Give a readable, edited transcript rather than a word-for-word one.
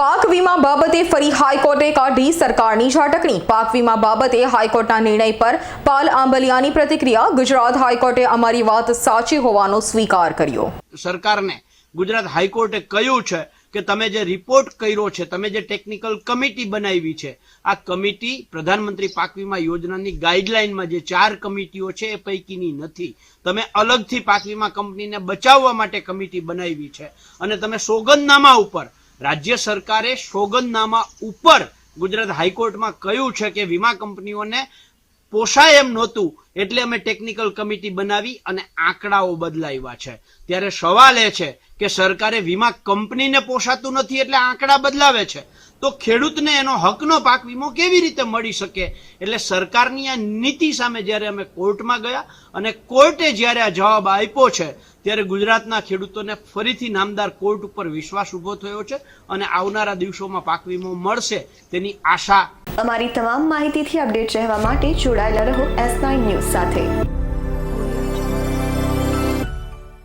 પાક વીમા બાબતે ફરી હાઈકોર્ટે કાઢી સરકારની ઝાટકણી। પાક વીમા બાબતે હાઈકોર્ટના નિર્ણય પર પાલ આંબલિયાની પ્રતિક્રિયા। ગુજરાત હાઈકોર્ટે અમારી વાત સાચી હોવાનો સ્વીકાર કર્યો। સરકારને ગુજરાત હાઈકોર્ટે કહ્યું છે કે તમે જે રિપોર્ટ કર્યો છે, તમે જે ટેકનિકલ કમિટી બનાવી છે, આ કમિટી પ્રધાનમંત્રી પાક વીમા યોજનાની ગાઈડલાઈનમાં જે 4 કમિટીઓ છે એ પૈકીની નથી। તમે અલગથી પાક વીમા કંપનીને બચાવવા માટે કમિટી બનાવી છે અને તમે સોગંદનામા ઉપર, રાજ્ય સરકારે સોગંદનામા ઉપર ગુજરાત હાઈકોર્ટમાં કહ્યું છે કે વીમા કંપનીઓને પોષાય એમ નહોતું એટલે અમે ટેકનિકલ કમિટી બનાવી અને આંકડાઓ બદલાવ્યા છે। ત્યારે સવાલ એ છે કે સરકારે વીમા કંપનીને પોષાતું નથી એટલે આંકડા બદલાવે છે, તો ખેડૂતને એનો હકનો પાક વીમો કેવી રીતે મળી શકે? એટલે સરકારની આ નીતિ સામે જ્યારે અમે કોર્ટમાં ગયા અને કોર્ટે જ્યારે આ જવાબ આપ્યો છે ત્યારે ગુજરાતના ખેડૂતોને ફરીથી નામદાર કોર્ટ ઉપર વિશ્વાસ ઉભો થયો છે અને આવનારા દિવસોમાં પાક વીમો મળશે તેની આશા। અમારી તમામ માહિતીથી અપડેટ રહેવા માટે જોડાયેલા રહો S9 ન્યૂઝ સાથે।